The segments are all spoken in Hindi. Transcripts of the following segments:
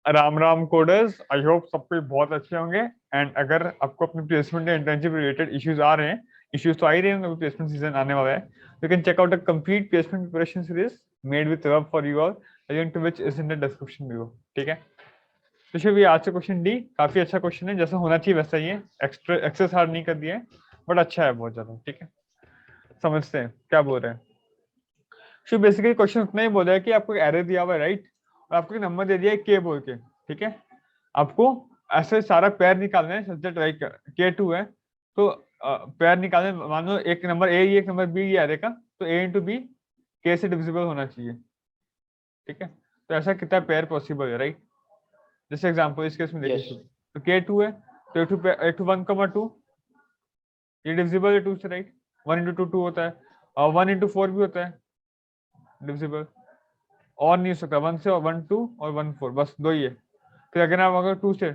Ram Ram coders, I hope सब कोई बहुत अच्छे होंगे। एंड अगर आपको अपने प्लेसमेंट या इंटर्नशिप रिलेटेड इश्यूज आ रहे हैं, इश्यूज तो आ ही रहे होंगे, प्लेसमेंट सीजन आने वाला है, you can check out a complete placement preparation series made with love for you all, link to which is in the description below. ठीक है, तो शुभ, ये आज से क्वेश्चन डी काफी अच्छा क्वेश्चन है, जैसा होना चाहिए वैसा ही है, एक्स्ट्रा एक्सेस हार्ड नहीं कर दिया है, बट अच्छा है बहुत ज्यादा। ठीक है, समझते हैं क्या बोल रहे हैं। शुभ, बेसिकली क्वेश्चन उतना ही बोला है कि आपको एरे दिया हुआ है, राइट, और आपको एक नंबर दे दिया है के बोल के। ठीक है, आपको ऐसे सारा पेयर निकालना है, सब्जेक्ट लाइक के टू है, तो पेयर निकालने, मान लो एक नंबर ए एक नंबर बी ये का, तो ए इंटू बी के से डिविजिबल होना चाहिए। ठीक है, तो ऐसा कितना पेयर पॉसिबल है, राइट। जैसे एग्जांपल इस केस में देखिए, यस तो के टू है, तो a two one comma two, ये डिविजिबल है टू से, right. One into two two होता है, और वन इंटू फोर भी होता है डिविजिबल, और नहीं हो सकता वन से, और वन टू और वन फोर, बस दो ही है। फिर अगर आप अगर टू से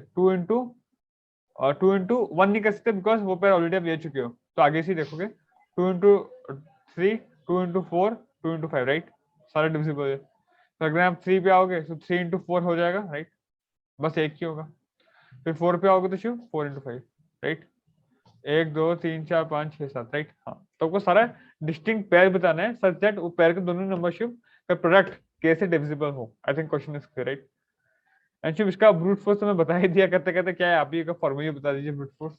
और टू इंटू वन नहीं कर सकते, बिकॉज वो पेयर ऑलरेडी आप ले चुके हो, तो आगे से ही देखोगे, two into three, two into four, two into five, right, सारे डिविजिबल है। तो अगर आप थ्री पे आओगे तो थ्री इंटू फोर हो जाएगा, राइट, बस एक ही होगा। फिर फोर पे आओगे तो शिव फोर इंटू फाइव, राइट, एक दो तीन चार पाँच छः सात, राइट। हाँ, तो आपको सारा डिस्टिंक्ट पेयर बताना है, सच दैट वो पेयर के दोनों नंबर शिव का प्रोडक्ट कैसे डिविजिबल हो। I think question is clear, right. And शिव, इसका ब्रूट फोर्स तो मैं बता ही दिया करते करते, क्या है आप ही का फॉर्मूला बता दीजिए ब्रूट फोर्स।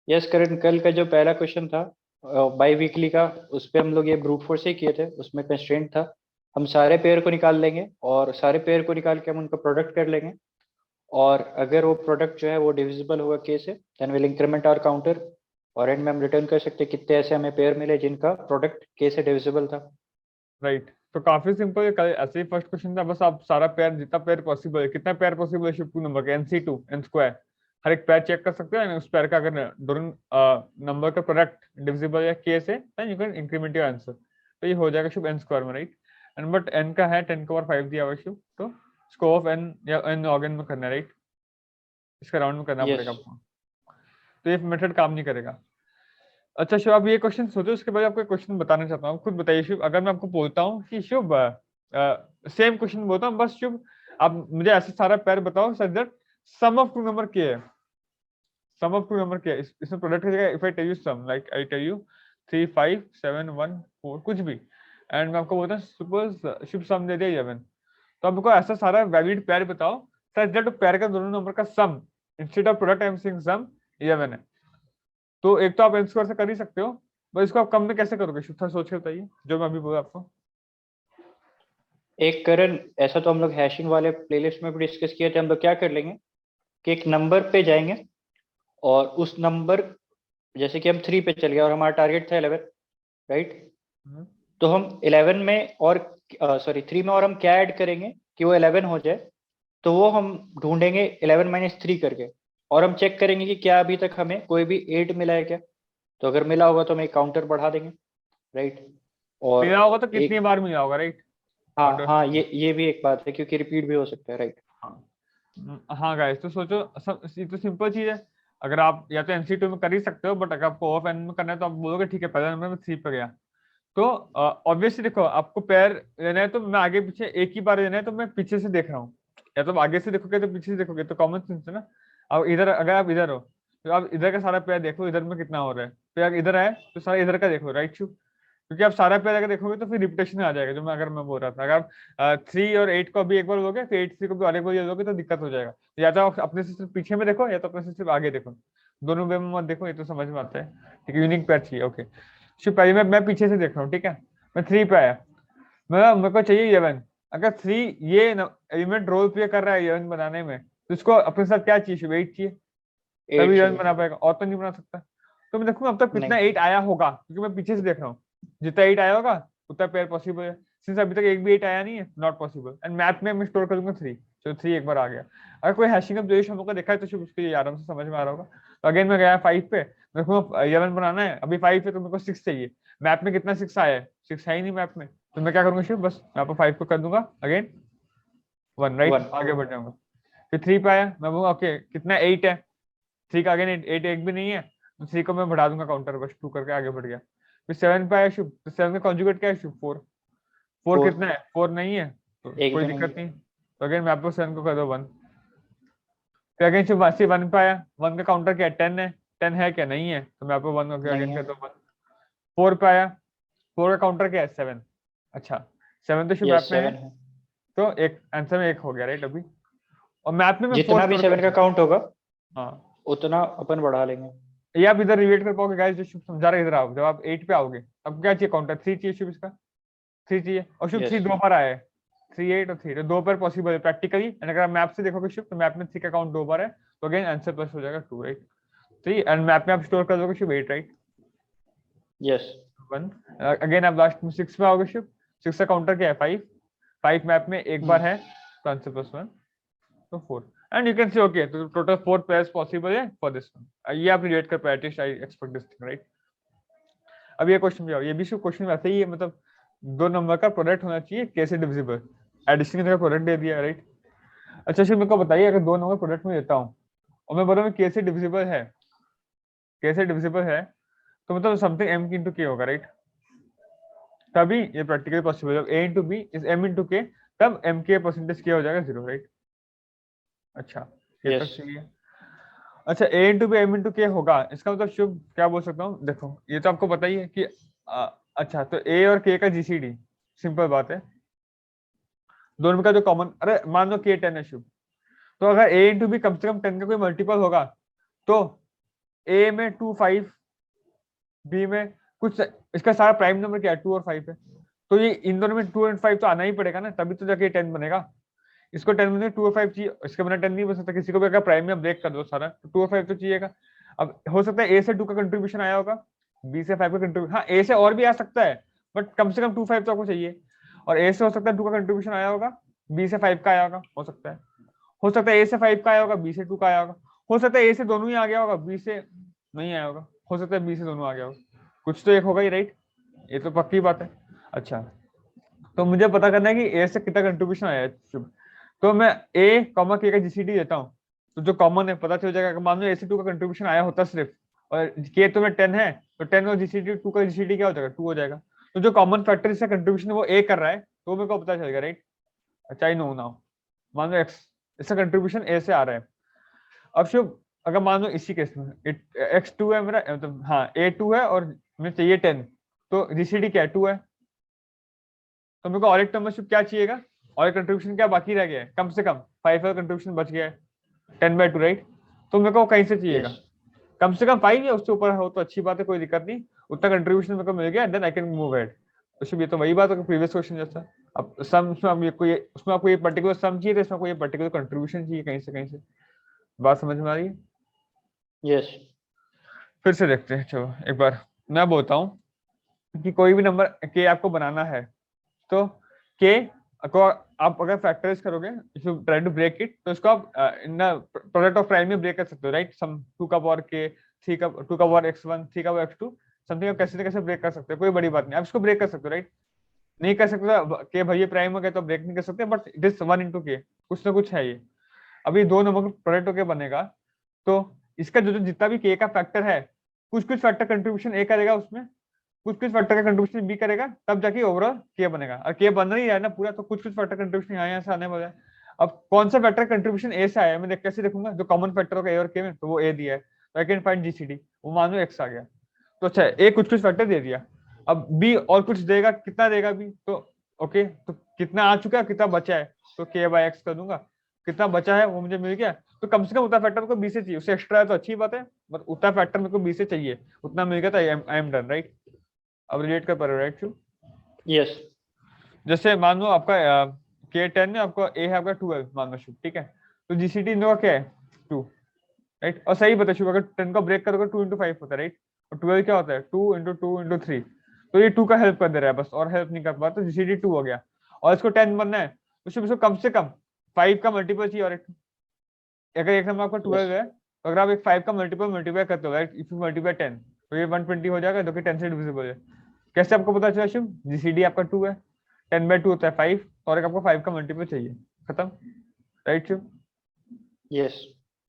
यस करण, कल का जो पहला क्वेश्चन था बाई वीकली का, उस पे हम लोग ये ब्रूट फोर्स ही किए थे। उसमें कंस्ट्रेंट था हम सारे पेयर को निकाल लेंगे, और सारे पेयर को निकाल के हम उनका प्रोडक्ट कर लेंगे, और अगर वो प्रोडक्ट जो है वो डिविजिबल होगा के से, then will increment our counter, और एंड में हम रिटर्न कर सकते हैं कितने ऐसे हमें पेयर मिले जिनका प्रोडक्ट के से डिविजिबल था। राइट, तो काफी सिंपल है, ऐसे ही फर्स्ट क्वेश्चन था, बस आप सारा पेयर, जितना पेयर पॉसिबल है, कितना पेयर पॉसिबल है शिव टू नंबर का, एनसी टू एन स्क्वायर, हर एक पेयर चेक कर सकते हैं, उस पेयर का अगर दोनों नंबर का प्रोडक्ट डिविजिबल है के से, then you can increment your answer, तो ये हो जाएगा शिव एन स्क्वायर में, राइट। एंड बट एन का है 10 की पावर 5 दिया हुआ है शिव, तो इसको ऑफ एन या एन लॉग एन में करना है, राइट, इसका राउंड में करना यस पड़ेगा आपको, तो ये मेथड काम नहीं करेगा। अच्छा शिव, आप ये क्वेश्चन सोचो, उसके बाद आपको क्वेश्चन बताना चाहता हूँ, खुद बताइए शिव, अगर मैं आपको बोलता हूँ कि शिव सेम क्वेश्चन बोलता हूँ, बस शिव आप मुझे ऐसे सारा पेयर बताओ such that sum of two number क्या है, सम ऑफ टू नंबर क्या है, इसमें प्रोडक्ट की जगह if I tell you sum, like I tell you 3 5 7 1 4 कुछ भी, एंड मैं आपको बोलता हूँ सपोज शिव सम दे दिया 11, तो आपको ऐसा सारा वैलिड पेयर बताओ सच दैट पेयर का दोनों नंबर का sum, instead of product I am saying sum 11 है। तो एक तो आप एन स्क्वायर से कर ही सकते हो, बस इसको आप कम में कैसे करोगे शिव, थोड़ा सोच के बताइए, जो मैं अभी बोला आपको। एक करण, ऐसा तो हम लोग हैशिंग वाले प्लेलिस्ट में भी डिस्कस किए थे। हम लोग क्या कर लेंगे कि एक नंबर पे जाएंगे, और उस नंबर, जैसे कि हम 3 पे चल गए और हमारा टारगेट था 11, राइट, हम्म, तो हम 11 में और सॉरी 3 में और हम क्या ऐड करेंगे कि वो 11 हो जाए, तो वो हम ढूंढेंगे 11 माइनस 3 करके, और हम चेक करेंगे कि क्या अभी तक हमें कोई भी 8 मिला है क्या। तो अगर मिला होगा तो हम एक काउंटर बढ़ा देंगे, राइट। और मिला होगा तो कितनी एक, बार मिला होगा, राइट, हाँ काउंटर। हाँ, ये भी एक बात है क्योंकि रिपीट भी हो सकता है, राइट। हाँ, हाँ गाइस, तो सोचो सब, ये तो सिंपल चीज है, अगर आप या तो एनसी टू में कर ही सकते हो, बट अगर आपको ऑफ एन में करना है तो आप बोलोगे ठीक है पहले नंबर में 3 पे गया, तो ऑब्वियसली देखो आपको पैर लेना है, तो मैं आगे पीछे एक ही बार लेना है, तो मैं पीछे से देख रहा हूँ, या तो आगे से देखोगे तो पीछे से देखोगे, तो कॉमन सेंस है ना। अब इधर अगर आप इधर हो, तो आप इधर का सारा पैर देखो, इधर में कितना हो रहा है, पैर इधर है तो सारा इधर का देखो, राइट शू, क्योंकि आप सारा पैर अगर देखोगे तो फिर रिपीटेशन आ जाएगा, जो मैं अगर मैं बोल रहा था, अगर आप 3 और 8 को भी एक बार लोगे, फिर 8 3 को भी और एक बार लोगे, तो दिक्कत हो जाएगा। तो या तो आप अपने से सिर्फ पीछे में देखो, या तो अपने से सिर्फ आगे देखो, दोनों वे में मत देखो, ये तो समझ में आता है। ठीक है, यूनिक पैर चाहिए, ओके। शिव पहले मैं पीछे से देख रहा हूँ, ठीक है, मैं 3 पे आया, मेरे को चाहिए 11, अगर 3 ये एलिमेंट रोल प्ले कर रहा है 11 बनाने में, तो इसको अपने साथ क्या चाहिए, 8 चाहिए, तभी 8 11 चाहिए। बना पाएगा, और तो नहीं बना सकता। तो मैं देखूंगा अब तक कितना नहीं, 8 आया होगा, क्योंकि मैं पीछे से देख रहा हूँ, जितना 8 आया होगा उतना पेयर पॉसिबल है, सिंस अभी तक एक भी 8 आया नहीं है, नॉट पॉसिबल, एंड मैथ में मैं स्टोर कर दूंगा 3, तो 3 एक बार आ गया। अगर कोई हैशिंग ऑफ जोइश हम लोग का देखा है तो उसको ये आराम से समझ में आ रहा होगा। तो अगेन मैं गया 5 पे, मेरे को 11 बनाना है, अभी 5 है तो मेरे को 6 चाहिए, मैथ में कितना 6 आया है, 6 है ही नहीं मैथ में, तो मैं क्या करूंगा शिव, बस यहाँ पर 5 को कर दूंगा अगेन 1, राइट, 1। आगे बढ़ जाऊंगा। फिर 3 पे आया, मैं बोलूंगा ओके कितना 8 है, 3 का अगेन 8 एक भी नहीं है, तो 3 को मैं बढ़ा दूंगा काउंटर, बस 2 करके आगे बढ़ गया। फिर 7 पे आया शुभ, तो 7 का कॉन्जुगेट क्या है शुभ, 4, 4 4, कितना है, 4 नहीं है, तो एक कोई भी नहीं दिक्कत है। नहीं, तो अगेन मैप ऑफ 7 को कर दो 1। फिर अगेन सिर्फ वासी 1 पे आया, 1 का काउंटर क्या है 10 है, 10 है क्या नहीं है, तो मैप ऑफ 1 को नहीं अगेन है। कर दो 1। 4 पे आया, 4 का काउंटर क्या है 7। अच्छा 7 तो शुभ यस मैप में है, 7 है। तो एक आंसर में एक हो गया राइट अभी। और मैप में मैं 4 जितना भी स्टोर 7 का कर, काउंट होगा हाँ उतना अपन बढ़ा लेंगे। ये आप इधर रिलेट कर पाओगे गाइस, जो शुभ समझा रहे इधर आओ, जब आप 8 पे आओगे अब क्या चाहिए काउंटर 3 चाहिए शुभ इसका, 3 चाहिए, और शुभ 3 यस। दो बार आया है, 3 8 और 3 तो दो बार पॉसिबल है प्रैक्टिकली, एंड अगर आप मैप से देखोगे शुभ तो मैप में 3 का काउंट दो बार है, तो अगेन आंसर प्लस हो जाएगा 2 राइट। 3 एंड मैप में आप स्टोर कर दोगे शुभ 8 राइट यस। 1। अगेन आप लास्ट में 6 पे आओगे शुभ, 6 का काउंटर क्या है 5, 5 मैप में एक बार है, तो आंसर प्लस 1 तो 4। And you can see okay तो टोटल 4 पेयर्स पॉसिबल है फॉर दिस वन, ये आप रिलेट कर पाए, at least I expect this thing right. अब ये क्वेश्चन भी आओ, ये भी क्वेश्चन वैसे ही है, मतलब 2 नंबर का प्रोडक्ट होना चाहिए कैसे डिविजिबल, एडिशन की तरह प्रोडक्ट दे दिया राइट। अच्छा शुभ मेरे को बताइए, अगर 2 नंबर प्रोडक्ट में देता हूँ और मैं बोला मैं कैसे डिविजिबल है, कैसे डिविजिबल है, तो मतलब समथिंग m इंटू के होगा राइट, तभी ये प्रैक्टिकली पॉसिबल है। a into b is m into k, तब m के परसेंटेज क्या हो जाएगा 0 राइट। अच्छा ये तक यस। सही है। अच्छा a into b m into k होगा, इसका मतलब शुभ क्या बोल सकता हूँ, देखो ये तो आपको पता ही है कि अच्छा तो a और k का जीसीडी, सिंपल बात है, दोनों का जो कॉमन, अरे मान लो k 10 है शुभ, तो अगर a इंटू बी कम से कम 10 का कोई मल्टीपल होगा, तो a में 2 5, बी में कुछ, इसका सारा प्राइम नंबर क्या है 2 और 5 है, तो ये इन दोनों में 2 और 5 तो आना ही पड़ेगा ना, तभी तो जाके 10 बनेगा। इसको 10 में 2 और 5 चाहिए, इसके बिना 10 नहीं बन सकता, किसी को भी अगर प्राइम में ब्रेक कर दो सारा तो 2 और 5 तो चाहिएगा। अब हो सकता है ए से 2 का कंट्रीब्यूशन आया होगा, बी से 5 का कंट्रीब्यूशन, हाँ ए से और भी आ सकता है, बट कम से कम 2 5 तो आपको चाहिए, और ए से हो सकता है 2 का कंट्रीब्यूशन आया होगा, बी से 5 का आया होगा, हो सकता है, हो सकता है ए से 5 का आया होगा, बी से 2 का आया होगा, हो सकता है ए से दोनों ही आ गया होगा, बी से नहीं आया होगा, हो सकता है बी से दोनों आ गया होगा, कुछ तो एक होगा ही राइट, ये तो पक्की बात है। अच्छा तो मुझे पता करना है कि ए से कितना कंट्रीब्यूशन आया है शुभ, तो मैं ए कॉमा के का जीसीडी देता हूँ, तो जो कॉमन है पता चल जाएगा, अगर मान लो ए से 2 का कंट्रीब्यूशन आया होता सिर्फ, और के तो में 10 है, तो 10 और जीसीडी 2 का जीसीडी क्या हो जाएगा 2 हो जाएगा, तो जो कॉमन फैक्टर इसका कंट्रीब्यूशन है वो ए कर रहा है, तो मेरे को पता चलेगा राइट। अच्छा आई नो नाउ, मान लो एक्स, इसका कंट्रीब्यूशन ए से आ रहा है। अब शुभ अगर मान लो इसी केस में एक्स 2 है मेरा, मतलब हाँ ए 2 है और मुझे चाहिए 10, तो जीसीडी क्या है 2 है, तो मेरे को और एक टर्म में शुभ क्या चाहिएगा, और एक कंट्रीब्यूशन क्या बाकी रह गया है, कम से कम 5 का कंट्रीब्यूशन बच गया है 10/2 राइट, तो मेरे को कहीं से चाहिएगा, यस। कम से कम 5 या उससे ऊपर हो तो अच्छी बात है, कोई दिक्कत नहीं, उतना कंट्रीब्यूशन मेरे को मिल गया, then I can move ahead. तो शुभ ये तो वही बात है प्रीवियस क्वेश्चन जैसा, अब सम उसमें आप ये कोई, उसमें आपको ये पर्टिकुलर सम चाहिए, तो इसमें आपको ये पर्टिकुलर कंट्रीब्यूशन चाहिए कहीं से कहीं से, बात समझ में आ रही है। यस। फिर से देखते हैं, चलो एक बार मैं बोलता हूँ कि कोई भी नंबर के आपको बनाना है, तो के को आप अगर फैक्टराइज करोगे, if you try to break it, तो इसको आप इन प्रोडक्ट ऑफ प्राइम में ब्रेक कर सकते हो राइट, सम 2 का पावर के, 3 का 2 का पावर x1, 3 का पावर x2, समथिंग आप कैसे न कैसे ब्रेक कर सकते हो, कोई बड़ी बात नहीं, आप इसको ब्रेक कर सकते हो राइट, नहीं कर सकते तो के भैया प्राइम हो गया तो ब्रेक नहीं कर सकते, बट इट इज 1 इंटू के, कुछ ना कुछ है ये। अभी दो नंबर प्रोडक्ट होके बनेगा, तो इसका जो जितना भी के का फैक्टर है, कुछ कुछ फैक्टर कंट्रीब्यूशन ए करेगा उसमें, कुछ कुछ फैक्टर का कंट्रीब्यूशन बी करेगा, तब जाके ओवरऑल के बनेगा, और के बन नहीं रहा है ना पूरा, तो कुछ कुछ फैक्टर कंट्रीब्यूशन यहाँ से आने वाला है। अब कौन सा फैक्टर कंट्रीब्यूशन ए से आया, मैं कैसे देखूंगा, जो कॉमन फैक्टर होगा ए और के में, तो वो ए दिया है, तो आई कैन फाइंड जीसीडी, वो मान लो एक्स आ गया, तो अच्छा ए कुछ कुछ फैक्टर दे दिया, अब बी और कुछ देगा, कितना देगा बी, तो ओके तो कितना आ चुका है, कितना बचा है, तो के बाय एक्स कर दूंगा, कितना बचा है वो मुझे मिल गया, तो कम से कम उतना फैक्टर को बी से चाहिए, उससे एक्स्ट्रा है तो अच्छी बात है, बट उतना फैक्टर मेरे को बी से चाहिए, उतना मिल गया था, आई एम डन राइट। अब रिलेट कर पा रहे हो राइट शू, यस। जैसे मान लो आपका के 10 में आपका ए है आपका 12 मान लो शू, ठीक है, तो जीसीडी इन दोनों का क्या है 2 राइट, और सही बता शू, अगर 10 का ब्रेक करोगे 2 इंटू 5 होता है राइट, और 12 क्या होता है 2 इंटू 2 इंटू 3, तो ये 2 का हेल्प कर दे रहा है बस, और हेल्प नहीं कर पा, तो जीसीडी 2 हो गया, और इसको 10 बनना है, तो शुभ इसको कम से कम 5 का मल्टीपल चाहिए, और एक अगर एक नंबर आपका 12 है, तो अगर आप एक 5 का मल्टीपल मल्टीप्लाई करते हो राइट, इफ यू मल्टीप्लाई 10, तो ये 120 हो जाएगा, जो कि 10 से डिविजिबल है। कैसे आपको पता चला शुभ, जीसीडी आपका 2 है, 10/2 होता है 5, और एक आपको 5 का मल्टीपल चाहिए, खत्म राइट शुभ। यस।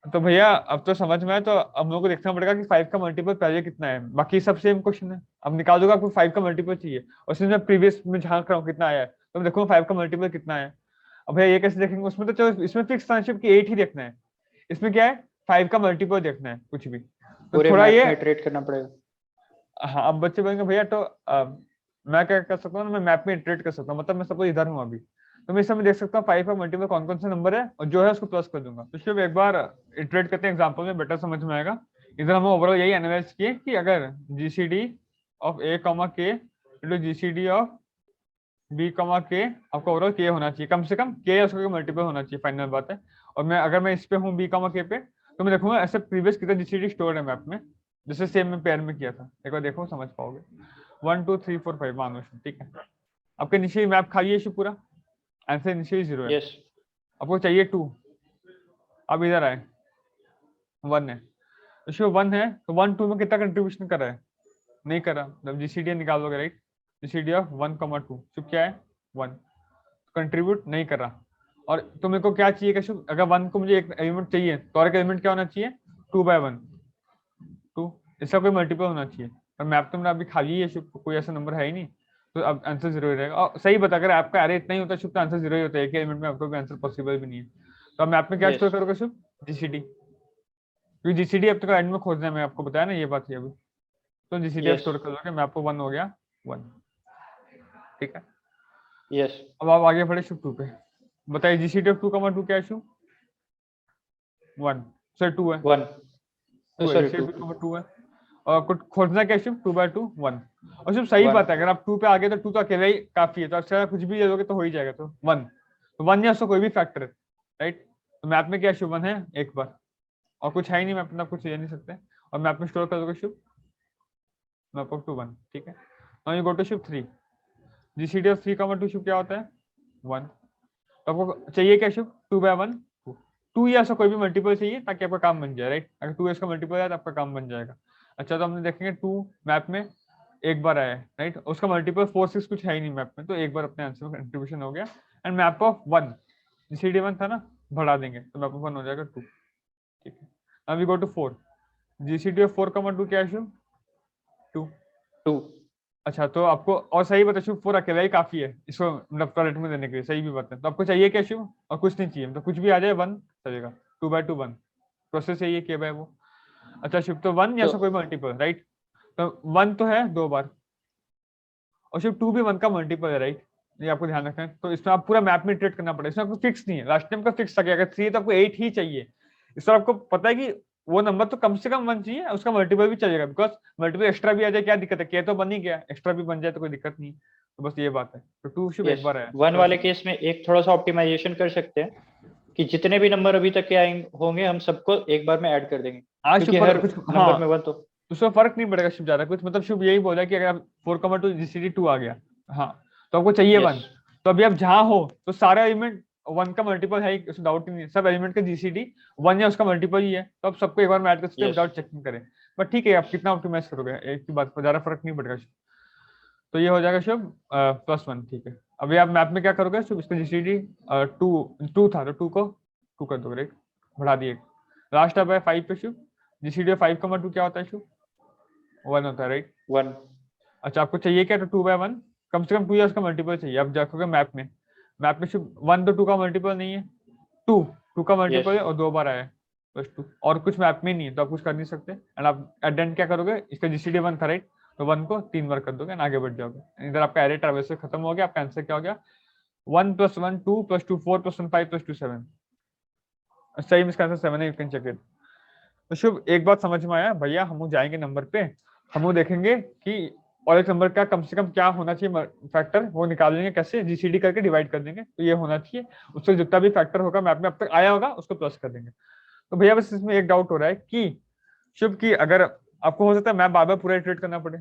तो भैया अब तो समझ में आया, तो हम लोग को देखना पड़ेगा कि 5 का मल्टीपल पहले कितना है, बाकी सब सेम क्वेश्चन है, अब निकाल दोगे आपको 5 का मल्टीपल चाहिए, और सिर्फ मैं प्रीवियस में झांक रहा हूँ कितना आया है, तो मैं देखूंगा 5 का मल्टीपल कितना है, अब भैया ये कैसे देखेंगे, उसमें तो चलो इसमें फिक्स था शिव कि 8 ही देखना है, इसमें क्या है 5 का मल्टीपल देखना है कुछ भी, तो पूरे थोड़ा मैप ये। में इटरेट करना पड़ेगा। हाँ अब बच्चे बोलेंगे भैया तो मैं क्या कर सकता हूँ, मैं मैप में इटरेट कर सकता हूँ, मतलब मैं सपोज इधर हूँ अभी, तो मैं इस समय देख सकता हूँ 5 का मल्टीपल कौन कौन से नंबर है और जो है उसको प्लस कर दूंगा। तो शिव एक बार इटरेट करते हैं एग्जाम्पल में, बेटर समझ में आएगा। इधर हम ओवरऑल यही एनालाइज किए कि अगर GCD of a comma k into GCD of b comma k, आपका ओवरऑल के होना चाहिए, कम से कम के या उसका मल्टीपल होना चाहिए, फाइनल बात है। और मैं अगर मैं इस पे हूँ बी कॉमा के पे, तो मैं देखूंगा ऐसे प्रीवियस कितना जीसीडी स्टोर है मैप में, जैसे सेम में पेयर में किया था, एक बार देखो समझ पाओगे। 1 2 3 4 5 मानो, ठीक है। आपके नीचे मैप खाली है पूरा, आंसर नीचे 0 है। यस आपको चाहिए 2, अब इधर आए 1 है, इसमें 1 है तो 1 2 में कितना कंट्रीब्यूशन कर रहा है, नहीं कर रहा, मतलब जीसीडी निकालोगे राइट, जीसीडी ऑफ 1,2 शुभ क्या है 1, कंट्रीब्यूट नहीं कर रहा। और तो मेरे को क्या चाहिए कि शुभ, अगर 1 को मुझे एक एलिमेंट चाहिए तो और एक एलिमेंट क्या होना चाहिए 2/1, 2, इसका कोई मल्टीपल होना चाहिए, पर मैप तो मेरा अभी खाली है शुभ, कोई ऐसा नंबर है ही नहीं, तो अब आंसर 0 ही रहेगा। और सही बता, अगर आपका अरे इतना ही होता शुभ तो आंसर 0 ही होता है, एक एलिमेंट में आपको कोई आंसर पॉसिबल भी नहीं है। तो अब मैप में क्या स्टोर यस करोगे शुभ, जीसीडी, क्योंकि जीसीडी अब तक एंड में खोजना है, मैं आपको बताया ना ये बात ही अभी, तो जीसीडी आप यस स्टोर कर दोगे, मैप को 1 हो गया 1, ठीक है। यस अब आप आगे बढ़े शुभ 2 पे, बताइए जीसीडी ऑफ 2,2 क्या है शुभ, 1 सर 2 है, 1 2 है, सॉरी जीसीडी 2 2 है। और कुछ खोजना क्या शुभ 2/2 1, और शुभ सही 1 बात है, अगर आप 2 पे आ गए तो 2 तो अकेला ही काफी है, तो अच्छा कुछ भी ले लोगे तो हो ही जाएगा, तो 1, तो 1 या उसका कोई भी फैक्टर है राइट। तो मैप में क्या शुभ 1 है एक बार, और कुछ है ही नहीं, मैप में आप कुछ ले नहीं सकते, और मैप में स्टोर कर दोगे शुभ मैप ऑफ 2 1, ठीक है। नाउ यू गो टू शुभ 3, जीसीडी ऑफ 3,2 शुभ क्या होता है 1, तो आपको चाहिए क्या शुभ 2/1 2 या ऐसा कोई भी मल्टीपल चाहिए ताकि आपका काम बन जाए राइट, अगर 2 इसका मल्टीपल है तो आपका काम बन जाएगा। अच्छा तो हमने देखेंगे 2 मैप में एक बार आया है राइट, उसका मल्टीपल 4 6 कुछ है ही नहीं मैप में, तो एक बार अपने आंसर में कंट्रीब्यूशन हो गया। एंड मैप ऑफ 1 जीसीडी 1 था ना, बढ़ा देंगे तो मैप ऑफ 1 हो जाएगा 2, ठीक है। अब we go to 4, GCD of 4,2 क्या है शुभ 2, 2 अच्छा तो आपको और सही बता शुभ 4 अकेला ही काफी है इसको मतलब टॉयलेट में देने के लिए, सही भी बात है। तो आपको चाहिए क्या शुभ, और कुछ नहीं चाहिए, मतलब कुछ भी आ जाए 1 चलेगा, 2/2 1, प्रोसेस यही है के बाय वो। अच्छा शुभ तो 1 या तो ऐसा कोई मल्टीपल राइट, तो 1 तो है 2 बार, और शुभ 2 भी 1 का मल्टीपल है राइट, ये आपको ध्यान रखना है। तो इसमें आप पूरा मैप में ट्रेड करना पड़ेगा, इसमें आपको फिक्स नहीं है, लास्ट टाइम का फिक्स था कि अगर 3 तो आपको 8 ही चाहिए, इस बार आपको पता है कि वो नंबर तो कम से कम 1 चाहिए, उसका मल्टीपल भी चलेगा, बिकॉज मल्टीपल एक्स्ट्रा भी आ जाए क्या दिक्कत है, के तो बन ही गया, एक्स्ट्रा भी बन जाए तो कोई दिक्कत नहीं, तो बस ये बात है। तो 2 शुभ एक यस बार है 1 वाले केस में एक थोड़ा सा ऑप्टिमाइजेशन कर सकते हैं कि जितने भी नंबर अभी तक के आएंगे होंगे हम सबको एक बार में ऐड कर देंगे, आज क्योंकि शुभ पर हर कुछ नंबर में हाँ, 1 तो उसमें फर्क नहीं पड़ेगा शुभ ज्यादा कुछ, मतलब शुभ यही बोला कि अगर आप 4,2 जीसीडी 2 आ गया, हाँ तो आपको चाहिए 1, यस तो अभी आप जहां हो तो सारा एलिमेंट 1 का मल्टीपल है ही, उसमें डाउट ही नहीं है, सब एलिमेंट का जीसीडी 1 या उसका मल्टीपल ही है, तो आप सबको एक बार में ऐड कर सकते हो यस विदाउट चेकिंग करें। बट ठीक है आप कितना ऑप्टिमाइज करोगे एक की बात पर ज्यादा फर्क नहीं पड़ेगा शुभ। तो ये हो जाएगा शुभ +1, ठीक है। अभी आप मैप में क्या करोगे शुभ, इसका जीसीडी 2 था तो 2 को 2 कर दोगे राइट, बढ़ा दिए। लास्ट अब है 5 पे शुभ, जीसीडी 5,2 क्या होता है शुभ 1 होता है राइट। 1 अच्छा आपको चाहिए क्या, तो 2/1 कम से कम 2 या उसका मल्टीपल चाहिए। अब देखोगे मैप में, मैप में शुभ 1 तो 2 का मल्टीपल नहीं है, 2 2 का यस मल्टीपल है और 2 बार आया है, बस 2, और कुछ मैप में नहीं है तो आप कुछ कर नहीं सकते। एंड आप एट एंड क्या करोगे, इसका जीसीडी 1 था राइट, तो 1 को 3 बार कर दोगे एंड आगे बढ़ जाओगे, इधर आपका एरे ट्रैवर्स खत्म हो गया, आपका आंसर क्या हो गया 1 + 1 2 + 2 4 + 1 5 + 2 7, सही में इसका आंसर 7 है, यू कैन चेक इट। तो शुभ एक बात समझ में आया भैया, हम जाएंगे नंबर पे, हम देखेंगे कि और एक नंबर का कम से कम क्या होना चाहिए फैक्टर, वो निकाल लेंगे कैसे, जीसीडी करके डिवाइड कर देंगे, तो ये होना चाहिए, उससे जितना भी फैक्टर होगा मैप में अब तक आया होगा उसको प्लस कर देंगे। तो भैया बस इसमें एक डाउट हो रहा है कि शुभ की अगर आपको हो सकता है मैप बार बार पूरा इटरेट करना पड़े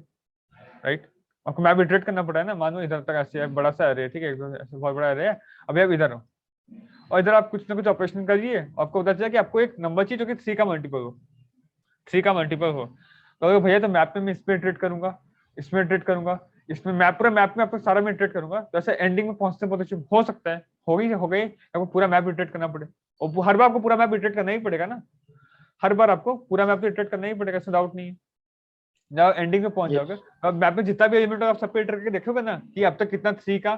राइट, आपको मैप इटरेट करना पड़ा है ना, मानो इधर तक ऐसे है बड़ा सा एरे, ठीक है ऐसे बहुत बड़ा एरे है, अभी आप इधर हो और इधर आप कुछ ना कुछ ऑपरेशन करिए, आपको पता चला कि आपको एक नंबर चाहिए जो कि 3 का मल्टीपल हो, 3 का मल्टीपल हो, तो भैया तो मैप में मैं इसमें इटरेट करूंगा, इसमें इटरेट करूंगा, इसमें मैप पूरा मैप में आपको सारा में इटरेट करूंगा, तो ऐसे एंडिंग में पहुंचते पहुंचते हो सकता है हो गई आपको पूरा मैप इटरेट करना पड़े, और हर बार आपको पूरा मैप इटरेट करना ही पड़ेगा ना, हर बार आपको पूरा मैप इटरेट करना ही पड़ेगा, इसमें डाउट नहीं है। जब एंडिंग में पहुंच जाओगे यस तो मैप में जितना भी एलिमेंट होगा आप सब पे इटरेट करके देखोगे ना कि अब तक कितना 3 का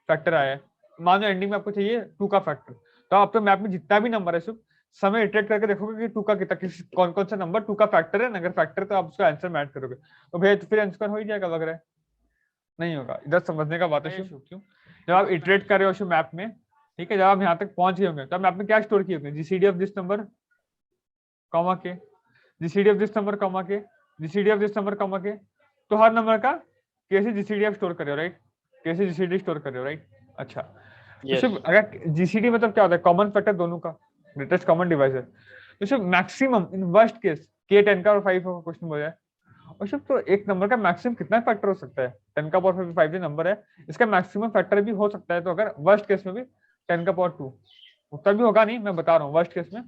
फैक्टर आया है, मान लो एंडिंग में आपको चाहिए 2 का फैक्टर, तो आप तो मैप में जितना भी नंबर है शुभ समय इटरेट करके देखोगे कि 2 का कितना कौन कौन सा नंबर 2 का फैक्टर है, अगर फैक्टर तो आप उसका आंसर में ऐड करोगे, तो भैया तो फिर आंसर हो ही जाएगा लग रहा है। नहीं होगा, इधर समझने का बात है शुभ। क्यों? जब आप इटरेट कर रहे हो शुभ मैप में, ठीक है, जब आप यहाँ तक पहुंच गए होंगे तो मैप में क्या स्टोर किए होंगे, GCD of this number comma k, GCD of this number comma k, GCD of this number comma k, तो हर नंबर का कैसे जीसीडी आप स्टोर कर रहे हो, राइट, कैसे जीसीडी स्टोर कर रहे हो, राइट। अच्छा, Yes. तो अगर जीसीडी मतलब क्या होता है, कॉमन फैक्टर दोनों का, ग्रेटेस्ट कॉमन डिवाइजर। तो सिर्फ मैक्सिमम इन वर्स्ट केस के 10 का और 5 का क्वेश्चन हो जाए, और सिर्फ तो एक नंबर का मैक्सिमम कितना फैक्टर हो सकता है, 10 का पावर 5 जो नंबर है इसका मैक्सिमम फैक्टर भी हो सकता है, तो अगर वर्स्ट केस में भी 10 का पावर 2 उतना भी होगा नहीं, मैं बता रहा हूँ वर्स्ट केस में,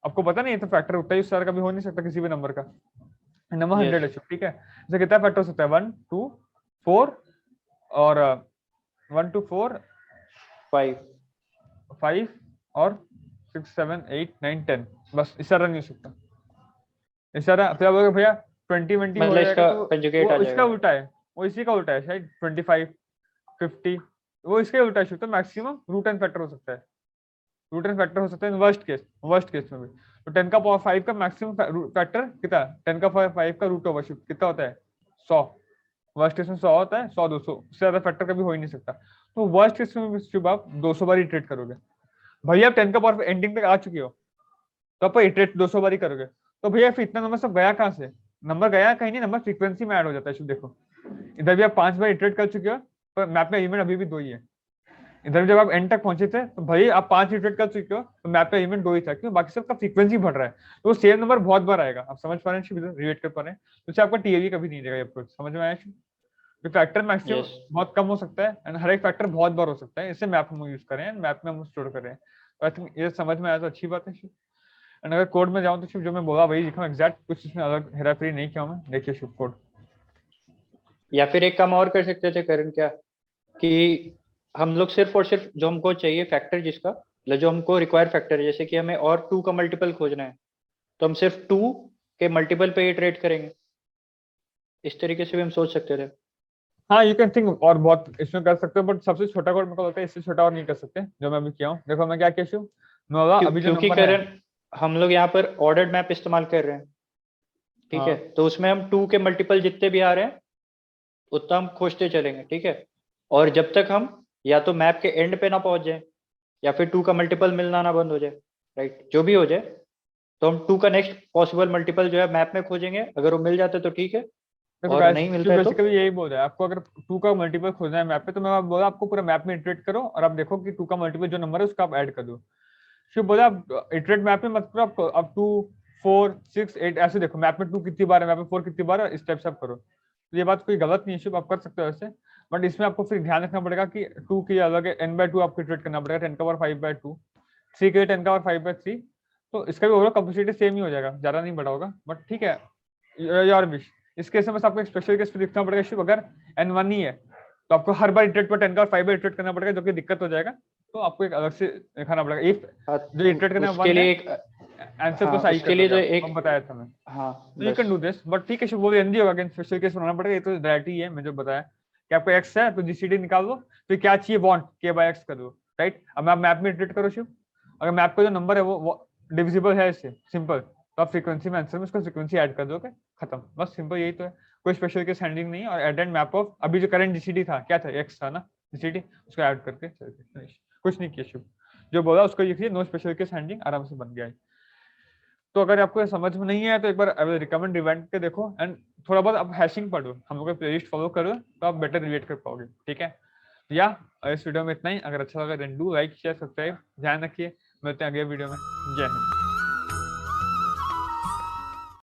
आपको पता नहीं है तो फैक्टर उतना ही उस तरह का भी हो नहीं सकता किसी भी नंबर का, नंबर 100 है, ठीक है, इससे कितना फैक्टर हो सकता है, 1 2 4 और 1 2 4 5 और 6 7 8 9 10, बस इस तरह नहीं हो सकता, इस तरह फिर बोलोगे भैया 20 20 हो जाएगा, तो वो इसका उल्टा है, वो इसी का उल्टा है शायद 25 50, वो इसके उल्टा है, तो मैक्सिमम रूट एंड फैक्टर हो सकता है, रूट एंड फैक्टर हो सकता है इन वर्स्ट केस में भी, तो 10 का पावर 5 का मैक्सिमम फैक्टर कितना, 10 का पावर 5 का रूट ओवर कितना होता है 100, वर्स्ट केस में 100 होता है, 100 200, उससे ज्यादा फैक्टर कभी हो ही नहीं सकता, तो वर्स्ट केस में जब आप 200 बार इटरेट करोगे, भैया आप 10 का पावर एंडिंग तक आ चुके हो तो आप इटरेट 200 बार ही करोगे, तो भैया फिर इतना नंबर सब गया कहाँ से, नंबर गया कहीं नहीं, नंबर फ्रीक्वेंसी में ऐड हो जाता है, देखो इधर भी आप 5 बार इटरेट कर चुके हो, पर मैप में एलिमेंट अभी भी 2 ही है, इधर जब आप एंड तक पहुंचे थे तो भाई आप 5 इटरेट कर चुके हो, तो मैप पे एलिमेंट 2 ही था, क्यों, बाकी सबका फ्रीक्वेंसी बढ़ रहा है, तो सेम नंबर बहुत बार आएगा, आप समझ पा रहे हैं, रिलेट कर पा रहे हैं, तो इससे आपका टीएवी कभी नहीं देगा, अप्रोच समझ में आया, तो फैक्टर मैक्सिमम बहुत कम हो सकता है एंड हर एक फैक्टर बहुत बार हो सकता है, इससे मैप हम यूज करें, मैप में हम स्टोर करें, तो आई थिंक ये समझ में आया तो अच्छी बात है। एंड अगर कोड में जाऊं तो जो मैं बोला वही लिखा एग्जैक्ट, कुछ इसमें अलग हेराफेरी नहीं किया मैं, देखिए शुभ कोड। या फिर एक काम और कर सकते थे करण, क्या कि हम लोग सिर्फ और सिर्फ जो हमको चाहिए फैक्टर, जिसका मतलब जो हमको रिक्वायर फैक्टर है, जैसे कि हमें और 2 का मल्टीपल खोजना है, तो हम सिर्फ 2 के मल्टीपल पे इटरेट करेंगे, इस तरीके से भी हम सोच सकते थे। हाँ यू कैन थिंक, और बहुत इसमें कर सकते हो, बट सबसे छोटा कोड मेरे को लगता है इससे छोटा और नहीं कर सकते जो मैं अभी किया हूँ, देखो मैं क्या किया शुभ नोवा, अभी जो क्योंकि नंबर है करण हम लोग यहाँ पर ऑर्डर्ड मैप इस्तेमाल कर रहे हैं, ठीक है, तो उसमें हम 2 के मल्टीपल जितने भी आ रहे हैं उतना हम खोजते चलेंगे, ठीक है, और जब तक हम या तो मैप के एंड पे ना पहुंच जाए या फिर 2 का मल्टीपल मिलना ना बंद हो जाए, राइट, जो भी हो जाए, तो हम 2 का नेक्स्ट पॉसिबल मल्टीपल जो है मैप में खोजेंगे, अगर वो मिल जाता है तो ठीक है, और नहीं मिलता है तो बेसिकली यही बोल रहा है आपको, अगर 2 का मल्टीपल खोजना है मैप पे, तो मैं बोला आपको पूरा मैप में इटरेट करो और आप देखो कि 2 का मल्टीपल जो नंबर है उसका आप ऐड कर दो, शिव बोला आप इटरेट मैप में मत करो, आप 2 4 6 8 ऐसे देखो, मैप में 2 कितनी बार है, मैप में 4 कितनी बार है, इस टाइप से आप करो, तो ये बात कोई गलत नहीं है शिव, आप कर सकते हो ऐसे, बट इसमें आपको फिर ध्यान रखना पड़ेगा कि 2 की अलग है, n/2 आपको इटरेट करना पड़ेगा, 10 का पावर 5/2, 3 के लिए 10 का पावर 5/3, तो इसका भी ओवरऑल कैपेसिटी सेम ही हो जाएगा, ज्यादा नहीं बढ़ा होगा, बट ठीक है योर विश। इस केस में बस आपको एक स्पेशल केस लिखना पड़ेगा शिव, अगर n1 ही है तो आपको हर बार इटरेट पर 10 का 5 बार इटरेट करना पड़ेगा, जो कि दिक्कत हो जाएगा, तो आपको एक अलग से दिखाना पड़ेगा, इफ जो इटरेट करना है 1 है आंसर तो सही उसके लिए तो एक बताया था मैं, हाँ तो you can do this, but ठीक है शिव, वो भी हिंदी होगा, अगेन स्पेशल केस बनाना पड़ेगा, ये तो डायरेक्टली है, मैं जो बताया कि आपको x है तो जीसीडी निकाल लो, तो क्या चाहिए वांट k/x कर दो, राइट, अब आप मैप में इटरेट करो शिव, अगर मैप का जो नंबर है वो डिविजिबल है इससे सिंपल, तो आप फ्रीक्वेंसी में आंसर में उसको फ्रीक्वेंसी ऐड कर दोगे, खत्म, बस सिंपल यही तो है, कोई स्पेशल केस हैंडलिंग नहीं है, और एड एंड मैप ऑफ अभी जो करंट जीसीडी था क्या था, x था ना जीसीडी, उसको ऐड करके कुछ नहीं किया शिव, जो बोला उसको लिखिए, नो स्पेशल केस हैंडलिंग, आराम से बन गया है। तो अगर आपको समझ में नहीं है तो एक बार रिकमेंड रिवाइंड के देखो, एंड थोड़ा बहुत आप हैशिंग पढ़ो, हम लोग का प्लेलिस्ट फॉलो करो, तो आप बेटर रिलेट कर पाओगे, ठीक है, या इस वीडियो में इतना ही, अगर अच्छा लगा then do like share subscribe, ध्यान रखिए, मिलते हैं अगले वीडियो में, जय हिंद।